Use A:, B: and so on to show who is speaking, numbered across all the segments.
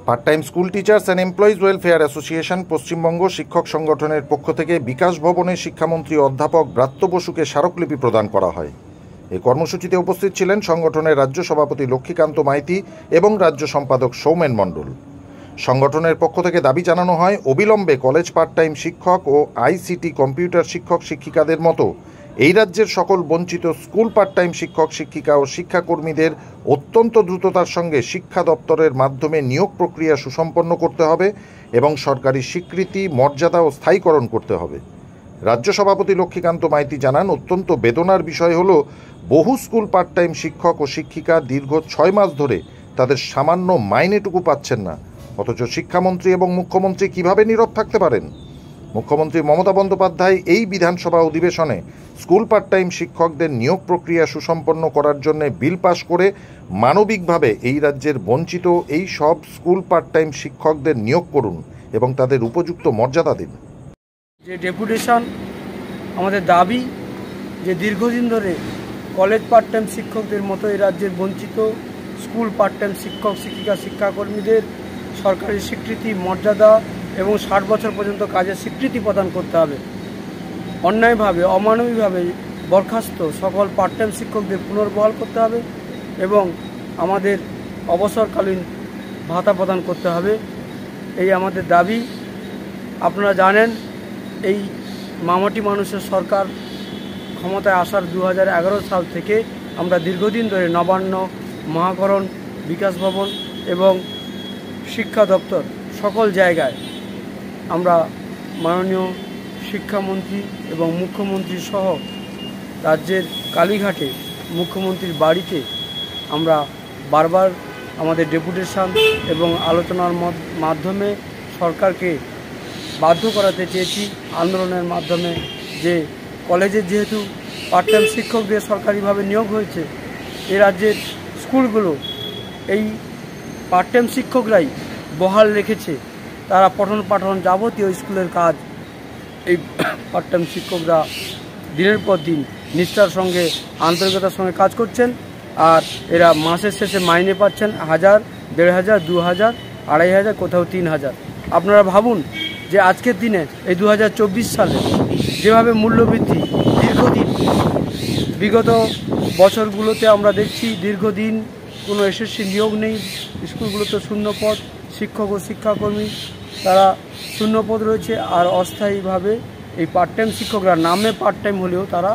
A: Part time school teachers and employees welfare association Paschimbanga শিক্ষক সংগঠনের পক্ষ থেকে বিকাশ ভবনে শিক্ষামন্ত্রী অধ্যাপক ব্রাত্য বসুকে স্মারকলিপি প্রদান করা হয়। এই কর্মসূচিতে উপস্থিত ছিলেন সংগঠনের রাজ্য সভাপতি লক্ষ্মীকান্ত মাইতি এবং রাজ্য সম্পাদক সৌমেন মণ্ডল। সংগঠনের পক্ষ থেকে দাবি জানানো হয়, অবিলম্বে কলেজ পার্ট টাইম শিক্ষক ও আইসিটি কম্পিউটার শিক্ষক শিক্ষিকাদের মতো এই রাজ্যের সকল বঞ্চিত স্কুল পার্ট টাইম শিক্ষক শিক্ষিকা ও শিক্ষাকর্মীদের অত্যন্ত দ্রুততার সঙ্গে শিক্ষা দপ্তরের মাধ্যমে নিয়োগ প্রক্রিয়া সুসম্পন্ন করতে হবে এবং সরকারি স্বীকৃতি, মর্যাদা ও স্থায়ীকরণ করতে হবে। রাজ্য সভাপতি লক্ষ্মীকান্ত মাইতি জানান, অত্যন্ত বেদনার বিষয় হলো বহু স্কুল পার্ট টাইম শিক্ষক ও শিক্ষিকা দীর্ঘ 6 মাস ধরে তাদের সামান্য মাইনেটুকু পাচ্ছেন না। অথচ শিক্ষামন্ত্রী এবং মুখ্যমন্ত্রী কিভাবে নীরব থাকতে পারেন? মুখ্যমন্ত্রী মমতা বন্দ্যোপাধ্যায় এই বিধানসভা অধিবেশনে স্কুল পার্ট টাইম শিক্ষকদের নিয়োগ প্রক্রিয়া সুসম্পন্ন করার জন্য বিল পাশ করে মানবিকভাবে এই রাজ্যের বঞ্চিত এই সব স্কুল পার্ট টাইম শিক্ষকদের নিয়োগ করুন এবং তাদের উপযুক্ত মর্যাদা দিন।
B: যে ডেপুটেশন আমাদের দাবি যে দীর্ঘদিন ধরে কলেজ পার্ট টাইম শিক্ষকদের মতো এই রাজ্যের বঞ্চিত স্কুল পার্ট টাইম শিক্ষক শিক্ষিকা শিক্ষাকর্মীদের সরকারি স্বীকৃতি, মর্যাদা এবং 60 বছর পর্যন্ত কাজের স্বীকৃতি প্রদান করতে হবে। অন্যায়ভাবে, অমানবিকভাবে বরখাস্ত সকল পার্ট টাইম শিক্ষকদের পুনর্বহাল করতে হবে এবং আমাদের অবসরকালীন ভাতা প্রদান করতে হবে। এই আমাদের দাবি। আপনারা জানেন, এই মামাটি মানুষের সরকার ক্ষমতায় আসার 2011 সাল থেকে আমরা দীর্ঘদিন ধরে নবান্ন, মহাকরণ, বিকাশ ভবন এবং শিক্ষা দপ্তর সকল জায়গায় আমরা মাননীয় শিক্ষামন্ত্রী এবং মুখ্যমন্ত্রী সহ রাজ্যের কালীঘাটে মুখ্যমন্ত্রীর বাড়িতে আমরা বারবার আমাদের ডেপুটেশন এবং আলোচনার মাধ্যমে সরকারকে বাধ্য করাতে চেয়েছি, আন্দোলনের মাধ্যমে, যে কলেজের যেহেতু পার্ট টাইম শিক্ষকদের সরকারিভাবে নিয়োগ হয়েছে, এ রাজ্যের স্কুলগুলো এই পার্ট টাইম শিক্ষকরাই বহাল রেখেছে। তারা পঠন পাঠন যাবতীয় স্কুলের কাজ এই পার্ট টাইম শিক্ষকরা দিনের পর দিন নিষ্ঠার সঙ্গে, আন্তরিকতার সঙ্গে কাজ করছেন। আর এরা মাসের শেষে মাইনে পাচ্ছেন 1000, 1500, 2000, 2500, কোথাও 3000। আপনারা ভাবুন যে আজকের দিনে এই 2024 সালে যেভাবে মূল্যবৃদ্ধি দীর্ঘদিন, বিগত বছরগুলোতে আমরা দেখছি দীর্ঘদিন কোনো এসএসসি নিয়োগ নেই, স্কুলগুলোতে শূন্যপদ, শিক্ষক ও শিক্ষাকর্মী তারা শূন্যপদ রয়েছে। আর অস্থায়ীভাবে এই পার্ট টাইম শিক্ষকরা নামে পার্ট টাইম হলেও তারা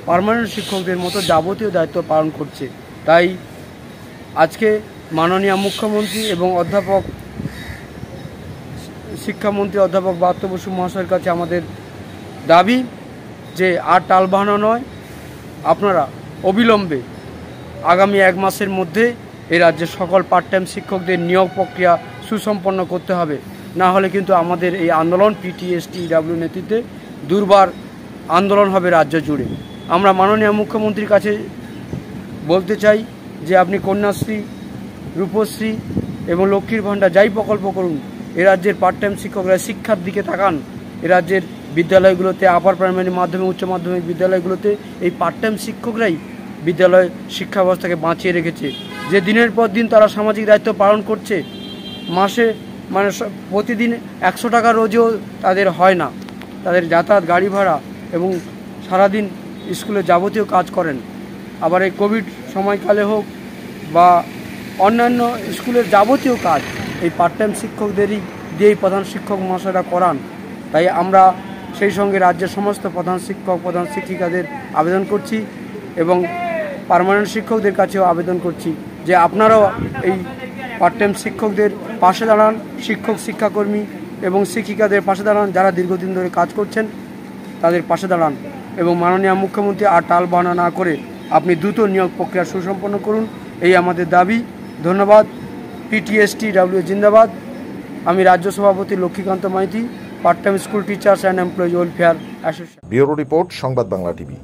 B: পার্মানেন্ট শিক্ষকদের মতো যাবতীয় দায়িত্ব পালন করছে। তাই আজকে মাননীয় মুখ্যমন্ত্রী এবং শিক্ষামন্ত্রী অধ্যাপক ব্রাত্য বসু মহাশয়ের কাছে আমাদের দাবি যে আর টালবাহানা নয়, আপনারা অবিলম্বে আগামী 1 মাসের মধ্যে এই রাজ্যের সকল পার্ট টাইম শিক্ষকদের নিয়োগ প্রক্রিয়া সুসম্পন্ন করতে হবে। না হলে কিন্তু আমাদের এই আন্দোলন PTSTW নেতৃত্বে দুর্বার আন্দোলন হবে রাজ্য জুড়ে। আমরা মাননীয় মুখ্যমন্ত্রীর কাছে বলতে চাই যে আপনি কন্যাশ্রী, রূপশ্রী এবং লক্ষ্মীর ভাণ্ডার যাই প্রকল্প করুন, এ রাজ্যের পার্ট টাইম শিক্ষকরা শিক্ষার দিকে তাকান। এ রাজ্যের বিদ্যালয়গুলোতে, আপার প্রাইমারি, মাধ্যমিক, উচ্চ মাধ্যমিক বিদ্যালয়গুলোতে এই পার্ট টাইম শিক্ষকরাই বিদ্যালয় শিক্ষা ব্যবস্থাকে বাঁচিয়ে রেখেছে। যে দিনের পর দিন তারা সামাজিক দায়িত্ব পালন করছে, মাসে প্রতিদিন 100 টাকা রোজও তাদের হয় না, তাদের যাতায়াত, গাড়ি ভাড়া এবং সারাদিন স্কুলে যাবতীয় কাজ করেন। আবার এই কোভিড সময়কালে হোক বা অন্যান্য স্কুলের যাবতীয় কাজ এই পার্ট টাইম শিক্ষকদেরই দিয়েই প্রধান শিক্ষক মহাশয়রা করান। তাই আমরা সেই সঙ্গে রাজ্যের সমস্ত প্রধান শিক্ষক, প্রধান শিক্ষিকাদের আবেদন করছি এবং পার্মানেন্ট শিক্ষকদের কাছেও আবেদন করছি যে আপনারাও এই পার্ট টাইম শিক্ষকদের পাশে দাঁড়ান, শিক্ষক, শিক্ষাকর্মী এবং শিক্ষিকাদের পাশে দাঁড়ান, যারা দীর্ঘদিন ধরে কাজ করছেন তাদের পাশে দাঁড়ান এবং মাননীয় মুখ্যমন্ত্রী আর টালবাহানা না করে আপনি দ্রুত নিয়োগ প্রক্রিয়া সুসম্পন্ন করুন, এই আমাদের দাবি। ধন্যবাদ। PTSTW জিন্দাবাদ। আমি রাজ্য সভাপতি Lakshmikanta Maiti, part time school teachers and employees welfare association.
A: Bureau report, Sangbad Bangla TV.